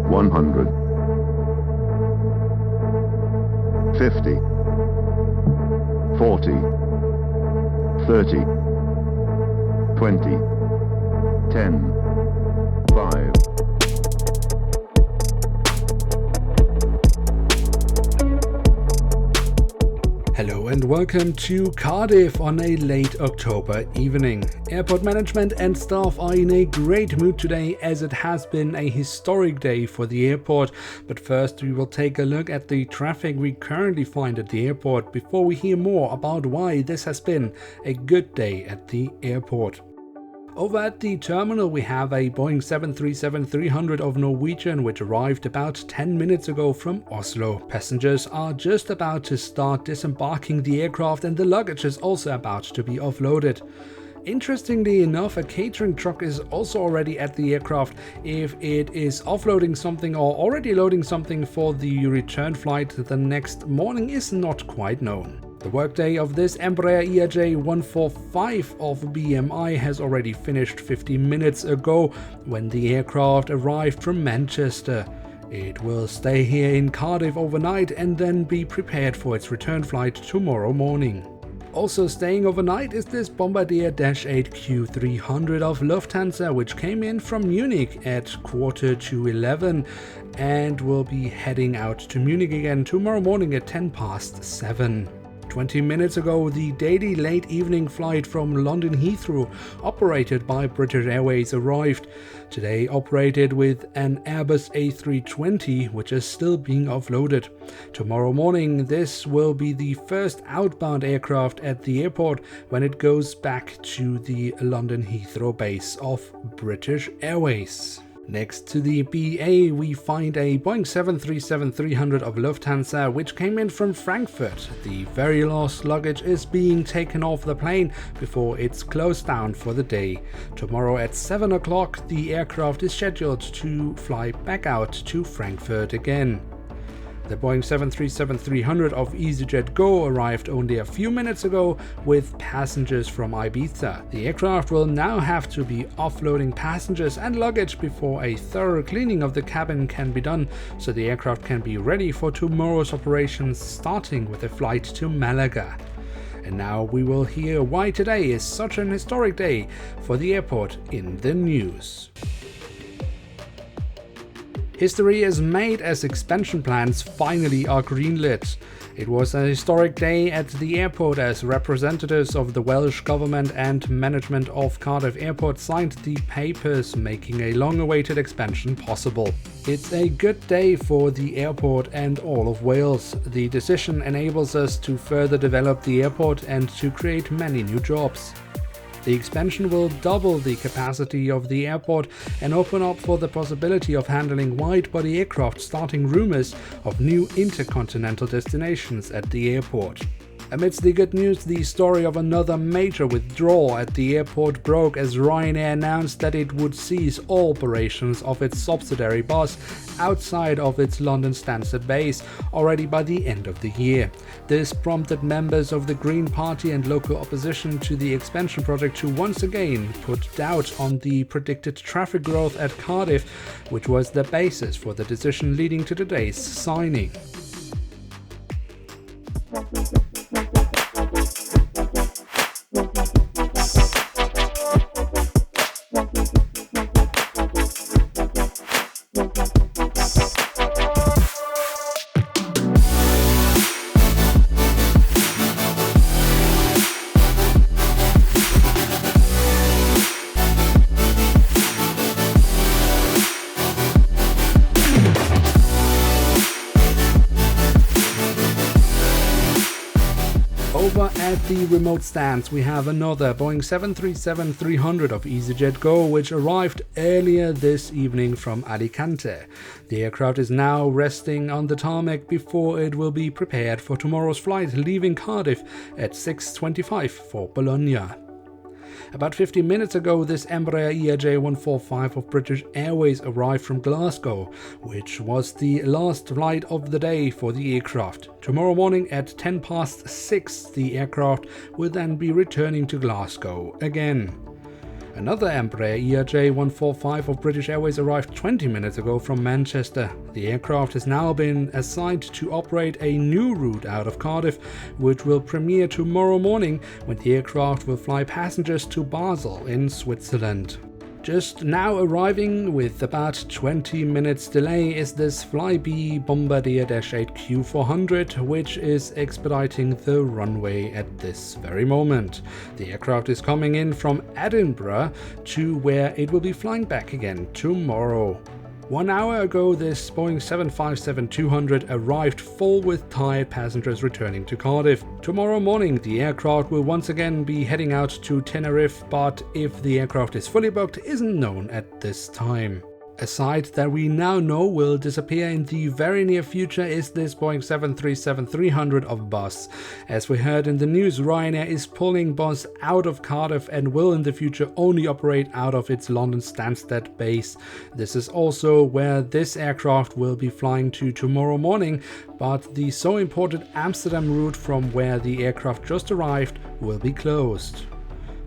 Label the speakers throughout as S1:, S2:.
S1: 100, 50, 40, 30, 20, 10, 5.
S2: Hello and welcome to Cardiff on a late October evening. Airport management and staff are in a great mood today as it has been a historic day for the airport. But first we will take a look at the traffic we currently find at the airport before we hear more about why this has been a good day at the airport. Over at the terminal we have a Boeing 737-300 of Norwegian which arrived about 10 minutes ago from Oslo. Passengers are just about to start disembarking the aircraft and the luggage is also about to be offloaded. Interestingly enough, a catering truck is also already at the aircraft. If it is offloading something or already loading something for the return flight the next morning is not quite known. The workday of this Embraer ERJ-145 of BMI has already finished 50 minutes ago when the aircraft arrived from Manchester. It will stay here in Cardiff overnight and then be prepared for its return flight tomorrow morning. Also staying overnight is this Bombardier Dash 8 Q300 of Lufthansa, which came in from Munich at 11:15 and will be heading out to Munich again tomorrow morning at 7:10. 20 minutes ago, the daily late evening flight from London Heathrow, operated by British Airways, arrived. Today operated with an Airbus A320, which is still being offloaded. Tomorrow morning, this will be the first outbound aircraft at the airport when it goes back to the London Heathrow base of British Airways. Next to the BA, we find a Boeing 737-300 of Lufthansa, which came in from Frankfurt. The very last luggage is being taken off the plane before it's closed down for the day. Tomorrow at 7 o'clock, the aircraft is scheduled to fly back out to Frankfurt again. The Boeing 737-300 of EasyJet Go arrived only a few minutes ago with passengers from Ibiza. The aircraft will now have to be offloading passengers and luggage before a thorough cleaning of the cabin can be done, so the aircraft can be ready for tomorrow's operations, starting with a flight to Malaga. And now we will hear why today is such an historic day for the airport in the news. History is made as expansion plans finally are greenlit. It was a historic day at the airport as representatives of the Welsh government and management of Cardiff Airport signed the papers, making a long-awaited expansion possible. It's a good day for the airport and all of Wales. The decision enables us to further develop the airport and to create many new jobs. The expansion will double the capacity of the airport and open up for the possibility of handling wide-body aircraft, starting rumors of new intercontinental destinations at the airport. Amidst the good news, the story of another major withdrawal at the airport broke as Ryanair announced that it would cease all operations of its subsidiary bus outside of its London Stansted base already by the end of the year. This prompted members of the Green Party and local opposition to the expansion project to once again put doubt on the predicted traffic growth at Cardiff, which was the basis for the decision leading to today's signing. Over at the remote stands we have another Boeing 737-300 of EasyJet Go, which arrived earlier this evening from Alicante. The aircraft is now resting on the tarmac before it will be prepared for tomorrow's flight, leaving Cardiff at 6:25 for Bologna. About 50 minutes ago, this Embraer ERJ-145 of British Airways arrived from Glasgow, which was the last flight of the day for the aircraft. Tomorrow morning at 6:10, the aircraft will then be returning to Glasgow again. Another Embraer ERJ-145 of British Airways arrived 20 minutes ago from Manchester. The aircraft has now been assigned to operate a new route out of Cardiff, which will premiere tomorrow morning when the aircraft will fly passengers to Basel in Switzerland. Just now arriving with about 20 minutes delay is this Flybe Bombardier Dash 8 Q400, which is expediting the runway at this very moment. The aircraft is coming in from Edinburgh to where it will be flying back again tomorrow. 1 hour ago, this Boeing 757-200 arrived full with tired passengers returning to Cardiff. Tomorrow morning, the aircraft will once again be heading out to Tenerife, but if the aircraft is fully booked isn't known at this time. A site that we now know will disappear in the very near future is this Boeing 737-300 of Bus. As we heard in the news, Ryanair is pulling Bus out of Cardiff and will in the future only operate out of its London Stansted base. This is also where this aircraft will be flying to tomorrow morning, but the so important Amsterdam route from where the aircraft just arrived will be closed.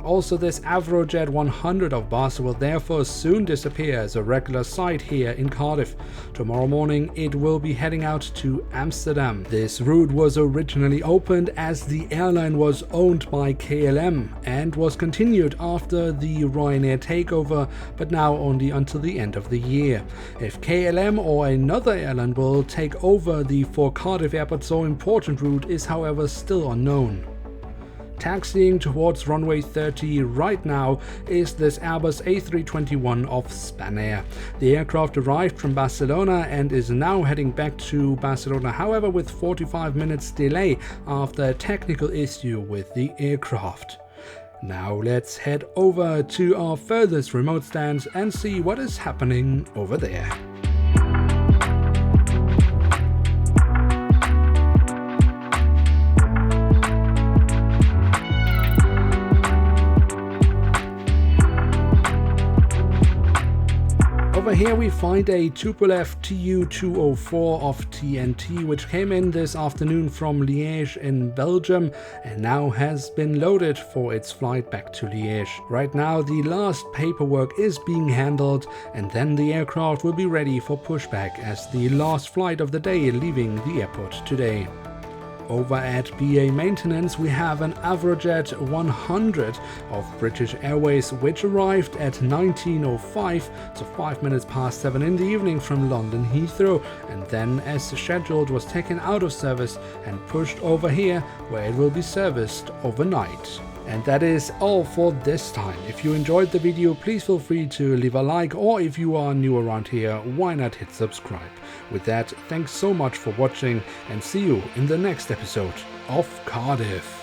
S2: Also, this Avrojet 100 of Bus will therefore soon disappear as a regular site here in Cardiff. Tomorrow morning it will be heading out to Amsterdam. This route was originally opened as the airline was owned by KLM and was continued after the Ryanair takeover, but now only until the end of the year. If KLM or another airline will take over the for Cardiff Airport so important route is however still unknown. Taxiing towards runway 30 right now is this Airbus A321 of Spanair. The aircraft arrived from Barcelona and is now heading back to Barcelona, however with 45 minutes delay after a technical issue with the aircraft. Now let's head over to our furthest remote stand and see what is happening over there. Over here we find a Tupolev Tu-204 of TNT, which came in this afternoon from Liège in Belgium and now has been loaded for its flight back to Liège. Right now the last paperwork is being handled and then the aircraft will be ready for pushback as the last flight of the day leaving the airport today. Over at BA Maintenance we have an Avrojet 100 of British Airways which arrived at 19:05, so 5 minutes past 7 in the evening from London Heathrow, and then as scheduled was taken out of service and pushed over here where it will be serviced overnight. And that is all for this time. If you enjoyed the video, please feel free to leave a like, or if you are new around here, why not hit subscribe. With that, thanks so much for watching and see you in the next episode of Cardiff.